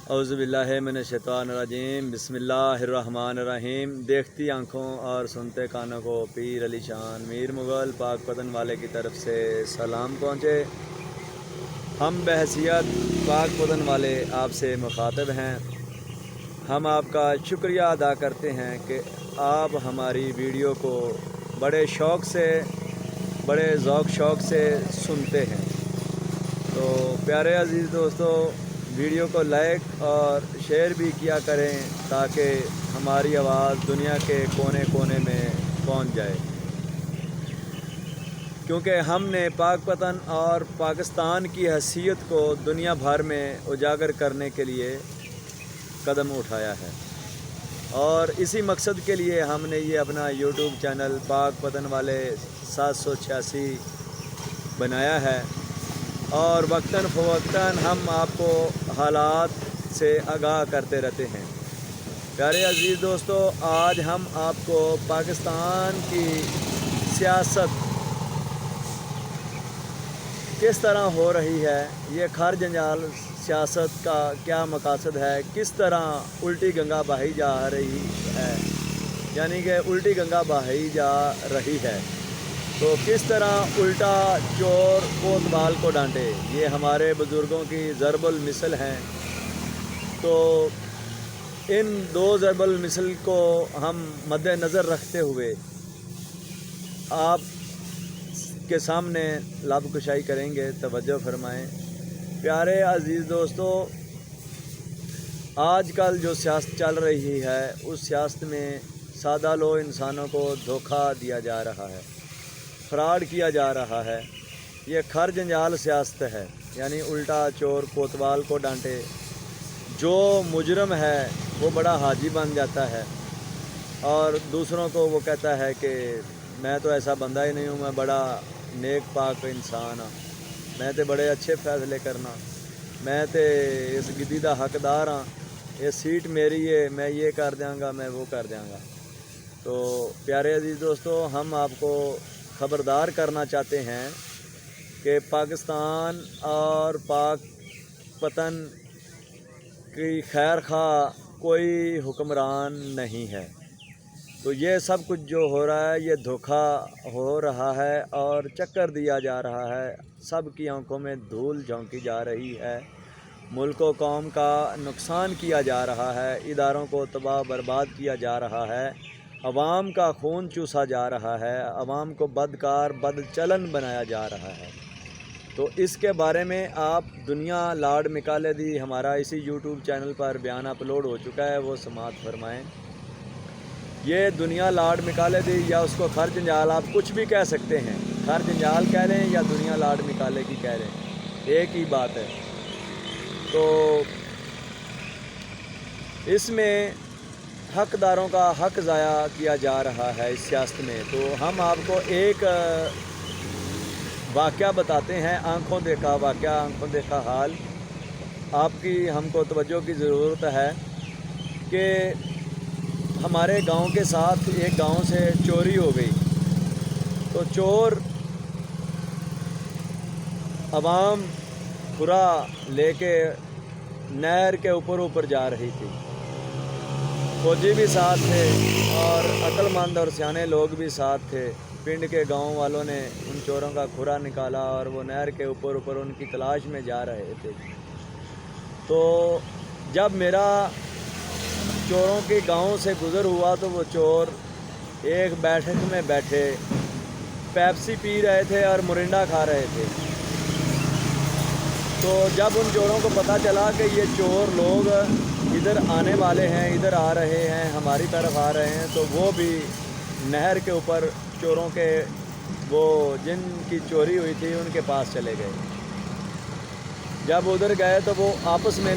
اعوذ باللہ من الشیطان الرجیم، بسم اللہ الرحمن الرحیم۔ دیکھتی آنکھوں اور سنتے کانوں کو پیر علی شان میر مغل پاک پتن والے کی طرف سے سلام پہنچے۔ ہم بحیثیت پاک پتن والے آپ سے مخاطب ہیں۔ ہم آپ کا شکریہ ادا کرتے ہیں کہ آپ ہماری ویڈیو کو بڑے شوق سے، بڑے ذوق شوق سے سنتے ہیں۔ تو پیارے عزیز دوستو، ویڈیو کو لائک اور شیئر بھی کیا کریں تاکہ ہماری آواز دنیا کے کونے کونے میں پہنچ جائے، کیونکہ ہم نے پاک پتن اور پاکستان کی حیثیت کو دنیا بھر میں اجاگر کرنے کے لیے قدم اٹھایا ہے، اور اسی مقصد کے لیے ہم نے یہ اپنا یوٹیوب چینل پاک پتن والے 786 بنایا ہے، اور وقتاً فوقتاً ہم آپ کو حالات سے آگاہ کرتے رہتے ہیں۔ پیارے عزیز دوستو، آج ہم آپ کو پاکستان کی سیاست کس طرح ہو رہی ہے، یہ خر جنجال سیاست کا کیا مقاصد ہے، کس طرح الٹی گنگا بہائی جا رہی ہے، یعنی کہ الٹی گنگا بہائی جا رہی ہے، تو کس طرح الٹا چور کوتوال کو ڈانٹے، یہ ہمارے بزرگوں کی ضرب المثل ہیں۔ تو ان دو ضرب المثل کو ہم مد نظر رکھتے ہوئے آپ کے سامنے لب کشائی کریں گے، توجہ فرمائیں۔ پیارے عزیز دوستو، آج کل جو سیاست چل رہی ہے، اس سیاست میں سادہ لو انسانوں کو دھوکہ دیا جا رہا ہے، فراڈ کیا جا رہا ہے۔ یہ خر جنجال سیاست ہے، یعنی الٹا چور کوتوال کو ڈانٹے۔ جو مجرم ہے وہ بڑا حاجی بن جاتا ہے، اور دوسروں کو وہ کہتا ہے کہ میں تو ایسا بندہ ہی نہیں ہوں، میں بڑا نیک پاک انسان ہاں، میں تے بڑے اچھے فیصلے کرنا، میں تے اس گدی دا حقدار ہاں، یہ سیٹ میری ہے، میں یہ کر دیاں گا، میں وہ کر دیاں گا۔ تو پیارے عزیز دوستو، ہم آپ کو خبردار کرنا چاہتے ہیں کہ پاکستان اور پاک پتن کی خیر خواہ کوئی حکمران نہیں ہے۔ تو یہ سب کچھ جو ہو رہا ہے، یہ دھوکہ ہو رہا ہے اور چکر دیا جا رہا ہے، سب کی آنکھوں میں دھول جھونکی جا رہی ہے، ملک و قوم کا نقصان کیا جا رہا ہے، اداروں کو تباہ برباد کیا جا رہا ہے، عوام کا خون چوسا جا رہا ہے، عوام کو بدکار بد چلن بنایا جا رہا ہے۔ تو اس کے بارے میں آپ دنیا لاڈ مکالے دی، ہمارا اسی یوٹیوب چینل پر بیان اپلوڈ ہو چکا ہے، وہ سماعت فرمائیں۔ یہ دنیا لاڈ مکالے دی، یا اس کو خر جنجال آپ کچھ بھی کہہ سکتے ہیں، خر جنجال کہہ لیں یا دنیا لاڈ مکالے کی کہہ لیں، ایک ہی بات ہے۔ تو اس میں حقداروں کا حق ضائع کیا جا رہا ہے اس سیاست میں۔ تو ہم آپ کو ایک واقعہ بتاتے ہیں، آنکھوں دیکھا واقعہ، آنکھوں دیکھا حال۔ آپ کی ہم کو توجہ کی ضرورت ہے کہ ہمارے گاؤں کے ساتھ ایک گاؤں سے چوری ہو گئی، تو چور عوام کھرا لے کے نہر کے اوپر جا رہی تھی، فوجی بھی ساتھ تھے اور عقل مند اور سیانے لوگ بھی ساتھ تھے۔ پنڈ کے گاؤں والوں نے ان چوروں کا کھرا نکالا اور وہ نہر کے اوپر ان کی تلاش میں جا رہے تھے۔ تو جب میرا چوروں کے گاؤں سے گزر ہوا تو وہ چور ایک بیٹھک میں بیٹھے پیپسی پی رہے تھے اور مرنڈا کھا رہے تھے۔ تو جب ان چوروں کو پتہ چلا کہ یہ چور لوگ ادھر آنے والے ہیں، ادھر آ رہے ہیں، ہماری طرف آ رہے ہیں، تو وہ بھی نہر کے اوپر چوروں کے وہ جن کی چوری ہوئی تھی ان کے پاس چلے گئے۔ جب ادھر گئے تو وہ آپس میں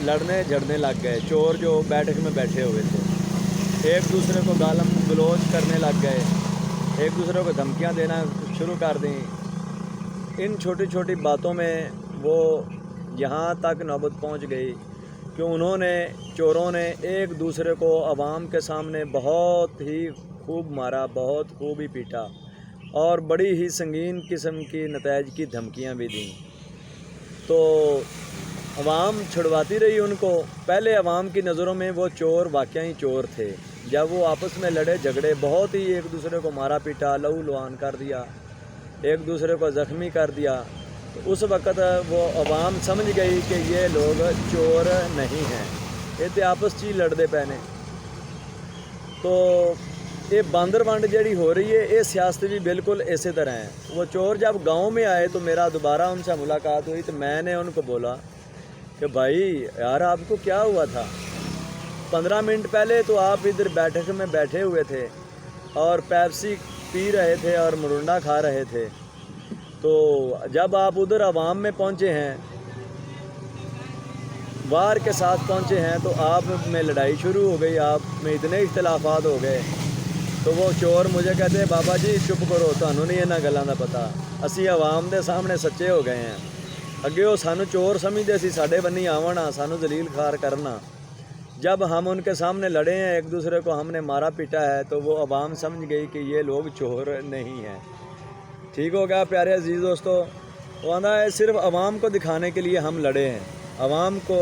لڑنے جھڑنے لگ گئے، چور جو بیٹھک میں بیٹھے ہوئے تھے، ایک دوسرے کو گالم گلوچ کرنے لگ گئے، ایک دوسرے کو دھمکیاں دینا شروع کر دیں۔ ان چھوٹی چھوٹی باتوں میں وہ یہاں تک نوبت پہنچ گئی کہ چوروں نے ایک دوسرے کو عوام کے سامنے بہت ہی خوب مارا، بہت خوب ہی پیٹا، اور بڑی ہی سنگین قسم کی نتائج کی دھمکیاں بھی دیں۔ تو عوام چھڑواتی رہی ان کو۔ پہلے عوام کی نظروں میں وہ چور واقعی چور تھے۔ جب وہ آپس میں لڑے جھگڑے، بہت ہی ایک دوسرے کو مارا پیٹا، لہو لہان کر دیا، ایک دوسرے کو زخمی کر دیا، تو اس وقت وہ عوام سمجھ گئی کہ یہ لوگ چور نہیں ہیں، یہ تو آپس چی لڑتے پے نے۔ تو یہ باندر ونڈ جڑی ہو رہی ہے، یہ سیاست بھی بالکل اسی طرح ہے۔ وہ چور جب گاؤں میں آئے تو میرا دوبارہ ان سے ملاقات ہوئی، تو میں نے ان کو بولا کہ بھائی یار آپ کو کیا ہوا تھا؟ 15 منٹ پہلے تو آپ ادھر بیٹھک میں بیٹھے ہوئے تھے اور پیپسی پی رہے تھے اور مرنڈا کھا رہے تھے، تو جب آپ ادھر عوام میں پہنچے ہیں، وار کے ساتھ پہنچے ہیں، تو آپ میں لڑائی شروع ہو گئی، آپ میں اتنے اختلافات ہو گئے۔ تو وہ چور مجھے کہتے ہیں بابا جی چپ کرو، تمہیں نہیں انہاں گلاں دا پتا، اسی عوام دے سامنے سچے ہو گئے ہیں۔ اگے وہ سانو چور سمجھتے سی، ساڈے بنی آونا، سانو ذلیل خوار کرنا۔ جب ہم ان کے سامنے لڑے ہیں، ایک دوسرے کو ہم نے مارا پیٹا ہے، تو وہ عوام سمجھ گئی کہ یہ لوگ چور نہیں ہیں۔ ٹھیک ہو گیا پیارے عزیز دوستو؟ وہ آندہ ہے صرف عوام کو دکھانے کے لیے ہم لڑے ہیں، عوام کو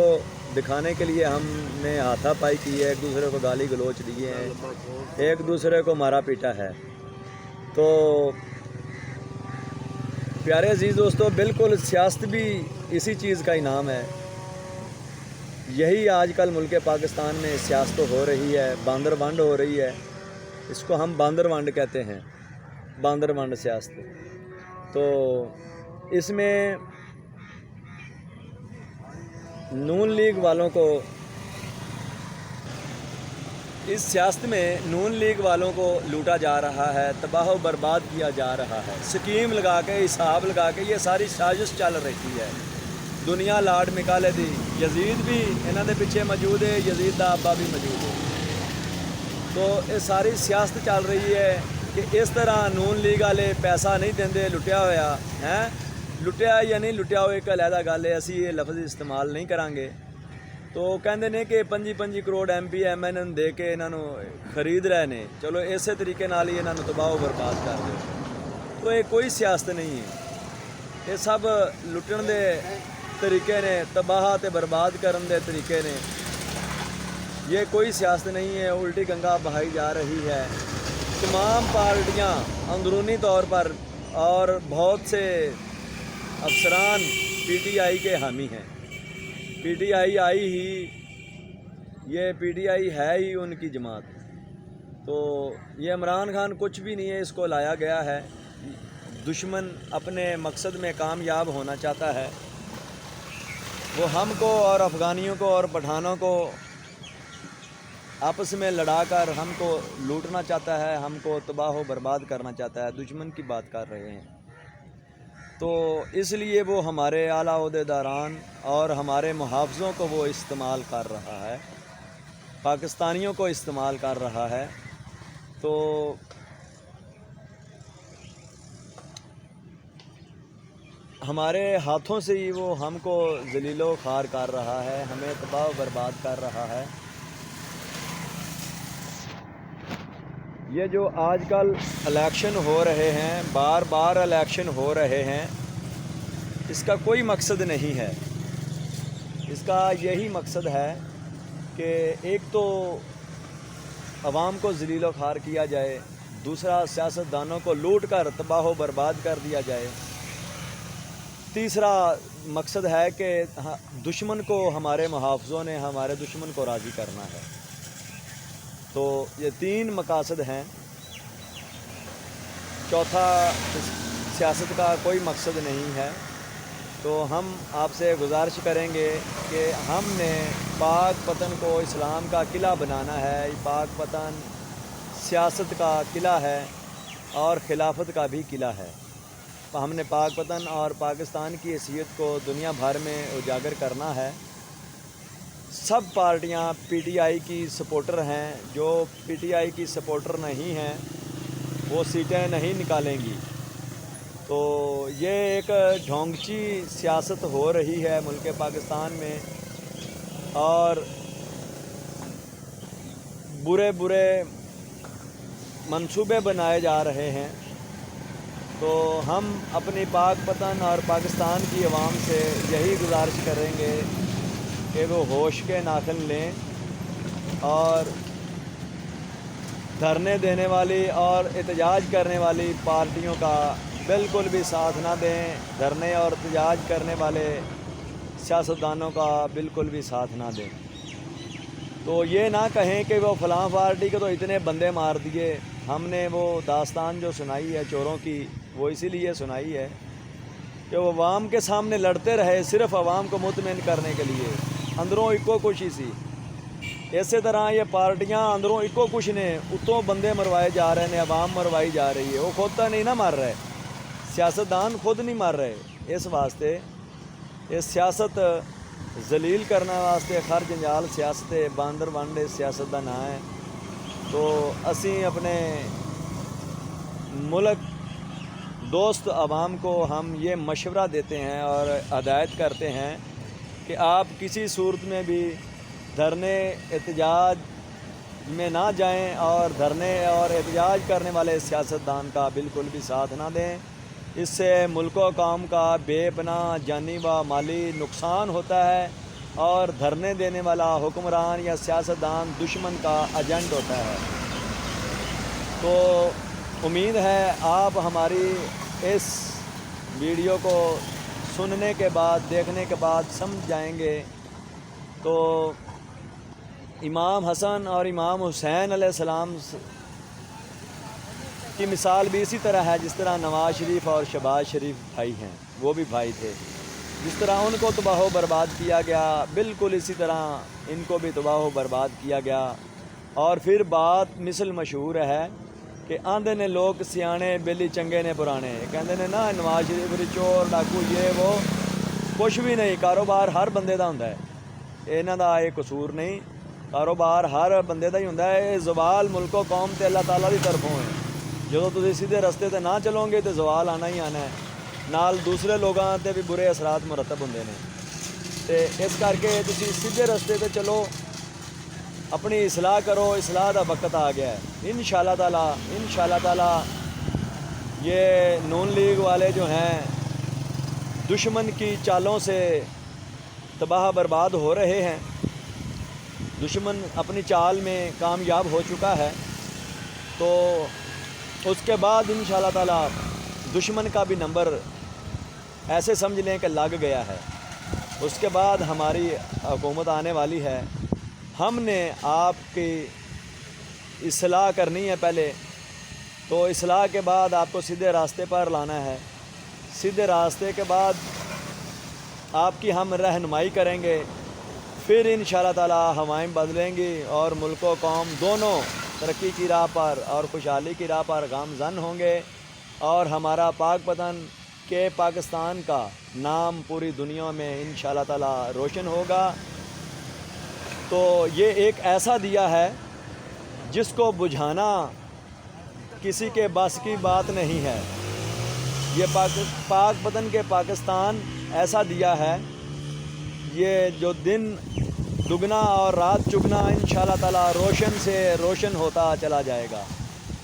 دکھانے کے لیے ہم نے ہاتھا پائی کی ہے، ایک دوسرے کو گالی گلوچ دیے ہیں، ایک دوسرے کو مارا پیٹا ہے۔ تو پیارے عزیز دوستو، بالکل سیاست بھی اسی چیز کا انعام ہے۔ یہی آج کل ملک پاکستان میں سیاست ہو رہی ہے، باندر ونڈ ہو رہی ہے، اس کو ہم باندر ونڈ کہتے ہیں، باندر ونڈ سیاست۔ تو اس میں نون لیگ والوں کو، اس سیاست میں نون لیگ والوں کو لوٹا جا رہا ہے، تباہ و برباد کیا جا رہا ہے، سکیم لگا کے، حساب لگا کے یہ ساری سازش چل رہی ہے۔ دنیا لاڈ مکالے دی، یزید بھی انہوں دے پیچھے موجود ہے، یزید دا ابا بھی موجود ہے۔ تو یہ ساری سیاست چل رہی ہے کہ اس طرح نون لیگ والے پیسہ نہیں دیندے، لٹیا ہوا ہے، لٹیا یا نہیں لٹیا ہوا ایک علیحدہ گل ہے، اسی یہ لفظ استعمال نہیں کریں گے۔ تو کہندے نے کہ 25 crore M P M N N دے کے انہوں خرید رہے نے، چلو اسی طریقے نال ہی انہوں تباہ و برباد کر دو۔ تو یہ کوئی سیاست نہیں ہے، یہ سب لٹن دے طریقے نے، تباہ تے برباد کرن دے طریقے نے، یہ کوئی سیاست نہیں ہے، الٹی گنگا بہائی جا رہی ہے۔ تمام پارٹیاں اندرونی طور پر اور بہت سے افسران پی ٹی آئی کے حامی ہیں۔ پی ٹی آئی آئی ہی، یہ پی ٹی آئی ہے ہی ان کی جماعت۔ تو یہ عمران خان کچھ بھی نہیں ہے، اس کو لایا گیا ہے، دشمن اپنے مقصد میں کامیاب ہونا چاہتا ہے، وہ ہم کو اور افغانیوں کو اور پٹھانوں کو آپس میں لڑا کر ہم کو لوٹنا چاہتا ہے، ہم کو تباہ و برباد کرنا چاہتا ہے، دشمن کی بات کر رہے ہیں۔ تو اس لیے وہ ہمارے اعلیٰ عہدیداران اور ہمارے محافظوں کو وہ استعمال کر رہا ہے، پاکستانیوں کو استعمال کر رہا ہے۔ تو ہمارے ہاتھوں سے ہی وہ ہم کو ذلیل و خوار کر رہا ہے، ہمیں تباہ و برباد کر رہا ہے۔ یہ جو آج کل الیکشن ہو رہے ہیں، بار بار الیکشن ہو رہے ہیں، اس کا کوئی مقصد نہیں ہے۔ اس کا یہی مقصد ہے کہ ایک تو عوام کو ذلیل و خوار کیا جائے، دوسرا سیاستدانوں کو لوٹ کر تباہ و برباد کر دیا جائے، تیسرا مقصد ہے کہ دشمن کو ہمارے محافظوں نے ہمارے دشمن کو راضی کرنا ہے۔ تو یہ 3 مقاصد ہیں، چوتھا سیاست کا کوئی مقصد نہیں ہے۔ تو ہم آپ سے گزارش کریں گے کہ ہم نے پاک پتن کو اسلام کا قلعہ بنانا ہے، پاک پتن سیاست کا قلعہ ہے اور خلافت کا بھی قلعہ ہے۔ تو ہم نے پاک پتن اور پاکستان کی حیثیت کو دنیا بھر میں اجاگر کرنا ہے۔ سب پارٹیاں پی ٹی آئی کی سپورٹر ہیں، جو پی ٹی آئی کی سپورٹر نہیں ہیں وہ سیٹیں نہیں نکالیں گی۔ تو یہ ایک ڈھونگچی سیاست ہو رہی ہے ملک پاکستان میں، اور برے برے منصوبے بنائے جا رہے ہیں۔ تو ہم اپنی پاک پتن اور پاکستان کی عوام سے یہی گزارش کریں گے کہ وہ ہوش کے ناخن لیں اور دھرنے دینے والی اور احتجاج کرنے والی پارٹیوں کا بالکل بھی ساتھ نہ دیں، دھرنے اور احتجاج کرنے والے سیاستدانوں کا بالکل بھی ساتھ نہ دیں۔ تو یہ نہ کہیں کہ وہ فلاں پارٹی کے تو اتنے بندے مار دیے۔ ہم نے وہ داستان جو سنائی ہے چوروں کی، وہ اسی لیے سنائی ہے کہ وہ عوام کے سامنے لڑتے رہے صرف عوام کو مطمئن کرنے کے لیے، اندروں اکو کشی سی۔ اسی طرح یہ پارٹیاں اندروں اکو کچھ نے، اتوں بندے مروائے جا رہے ہیں، عوام مروائی جا رہی ہے، وہ خود تو نہیں نہ مر رہے، سیاستدان خود نہیں مر رہے۔ اس واسطے یہ سیاست ذلیل کرنے واسطے خر جنجال سیاست باندر وانڈے سیاست دا نا ہے۔ تو اسی اپنے ملک دوست عوام کو ہم یہ مشورہ دیتے ہیں اور ہدایت کرتے ہیں کہ آپ کسی صورت میں بھی دھرنے احتجاج میں نہ جائیں اور دھرنے اور احتجاج کرنے والے سیاستدان کا بالکل بھی ساتھ نہ دیں۔ اس سے ملک و قوم کا بے پناہ جانی و مالی نقصان ہوتا ہے اور دھرنے دینے والا حکمران یا سیاستدان دشمن کا ایجنٹ ہوتا ہے۔ تو امید ہے آپ ہماری اس ویڈیو کو سننے کے بعد دیکھنے کے بعد سمجھ جائیں گے۔ تو امام حسن اور امام حسین علیہ السلام کی مثال بھی اسی طرح ہے، جس طرح نواز شریف اور شہباز شریف بھائی ہیں، وہ بھی بھائی تھے۔ جس طرح ان کو تباہ و برباد کیا گیا، بالکل اسی طرح ان کو بھی تباہ و برباد کیا گیا۔ اور پھر بات مثل مشہور ہے کہ آندے نے لوگ سیانے بیلی چنگے نے پرانے، کہندے نے نا نواز شریف چور ڈاکو یہ وہ، کچھ بھی نہیں، کاروبار ہر بندے دا ہوندا ہے، انہاں دا یہ قصور نہیں، کاروبار ہر بندے دا ہی ہوندا ہے۔ زوال ملک و قوم تے اللہ تعالیٰ دی طرفوں ہے۔ جدو تسی سیدھے رستے تے نہ چلو گے تو زوال آنا ہی آنا ہے، نال دوسرے لوگاں تے بھی برے اثرات مرتب ہوندے نے۔ تے اس کر کے تسی سیدھے رستے تے چلو، اپنی اصلاح کرو، اصلاح دا وقت آ گیا ہے انشاءاللہ تعالیٰ یہ نون لیگ والے جو ہیں دشمن کی چالوں سے تباہ برباد ہو رہے ہیں، دشمن اپنی چال میں کامیاب ہو چکا ہے۔ تو اس کے بعد انشاءاللہ تعالیٰ دشمن کا بھی نمبر ایسے سمجھ لیں کہ لگ گیا ہے۔ اس کے بعد ہماری حکومت آنے والی ہے۔ ہم نے آپ کی اصلاح کرنی ہے پہلے، تو اصلاح کے بعد آپ کو سیدھے راستے پر لانا ہے۔ سیدھے راستے کے بعد آپ کی ہم رہنمائی کریں گے، پھر انشاءاللہ تعالیٰ ہوائیں بدلیں گی اور ملک و قوم دونوں ترقی کی راہ پر اور خوشحالی کی راہ پر گامزن ہوں گے، اور ہمارا پاک پتن کے پاکستان کا نام پوری دنیا میں انشاءاللہ تعالیٰ روشن ہوگا۔ تو یہ ایک ایسا دیا ہے جس کو بجھانا کسی کے بس کی بات نہیں ہے۔ یہ پاک پتن کے پاکستان ایسا دیا ہے، یہ جو دن دگنا اور رات چگنا انشاءاللہ تعالیٰ روشن سے روشن ہوتا چلا جائے گا۔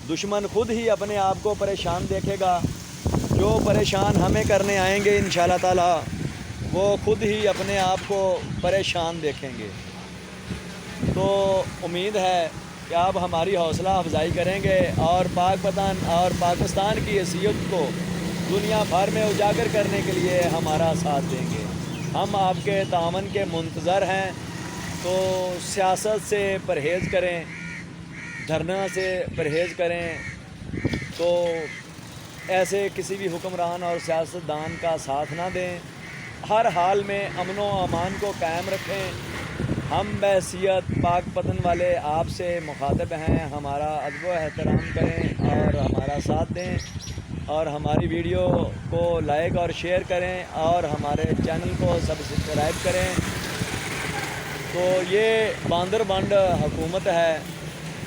دشمن خود ہی اپنے آپ کو پریشان دیکھے گا، جو پریشان ہمیں کرنے آئیں گے انشاءاللہ تعالیٰ وہ خود ہی اپنے آپ کو پریشان دیکھیں گے۔ تو امید ہے کہ آپ ہماری حوصلہ افزائی کریں گے اور پاک پتن اور پاکستان کی حیثیت کو دنیا بھر میں اجاگر کرنے کے لیے ہمارا ساتھ دیں گے۔ ہم آپ کے تعاون کے منتظر ہیں۔ تو سیاست سے پرہیز کریں، دھرنا سے پرہیز کریں، تو ایسے کسی بھی حکمران اور سیاستدان کا ساتھ نہ دیں۔ ہر حال میں امن و امان کو قائم رکھیں۔ ہم بحیثیت پاک پتن والے آپ سے مخاطب ہیں، ہمارا ادب و احترام کریں اور ہمارا ساتھ دیں، اور ہماری ویڈیو کو لائک اور شیئر کریں اور ہمارے چینل کو سبسکرائب کریں۔ تو یہ باندر بانڈ حکومت ہے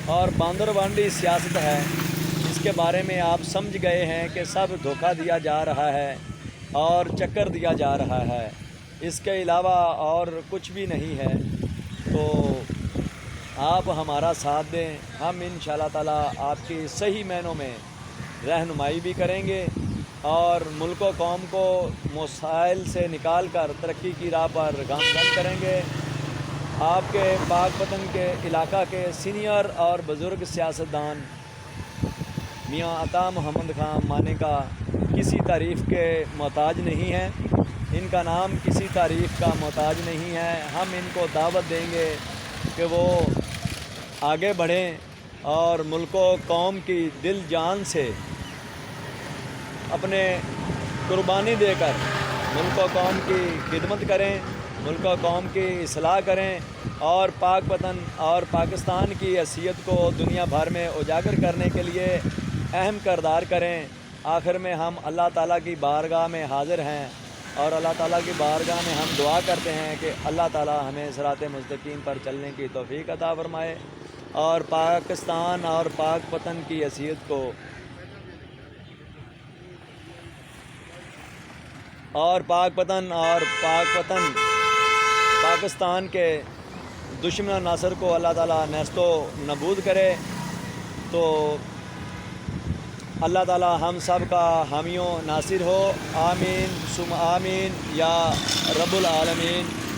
اور باندر بانڈی سیاست ہے، اس کے بارے میں آپ سمجھ گئے ہیں کہ سب دھوکہ دیا جا رہا ہے اور چکر دیا جا رہا ہے، اس کے علاوہ اور کچھ بھی نہیں ہے۔ تو آپ ہمارا ساتھ دیں، ہم انشاءاللہ تعالیٰ آپ کی صحیح معنوں میں رہنمائی بھی کریں گے اور ملک و قوم کو مسائل سے نکال کر ترقی کی راہ پر گامزن کریں گے۔ آپ کے پاک پتن کے علاقہ کے سینئر اور بزرگ سیاستدان میاں عطا محمد خان مانی کا کسی تعریف کے محتاج نہیں ہیں، ان کا نام کسی تعریف کا محتاج نہیں ہے۔ ہم ان کو دعوت دیں گے کہ وہ آگے بڑھیں اور ملک و قوم کی دل جان سے اپنے قربانی دے کر ملک و قوم کی خدمت کریں، ملک و قوم کی اصلاح کریں اور پاک پتن اور پاکستان کی حیثیت کو دنیا بھر میں اجاگر کرنے کے لیے اہم کردار کریں۔ آخر میں ہم اللہ تعالیٰ کی بارگاہ میں حاضر ہیں اور اللہ تعالیٰ کی بارگاہ میں ہم دعا کرتے ہیں کہ اللہ تعالیٰ ہمیں صراط مستقیم پر چلنے کی توفیق عطا فرمائے اور پاکستان اور پاک پتن کی حیثیت کو پاکستان کے دشمن عناصر کو اللہ تعالیٰ نیست و نابود کرے۔ تو اللہ تعالیٰ ہم سب کا حامی و ناصر ہو، آمین ثم آمین یا رب العالمین۔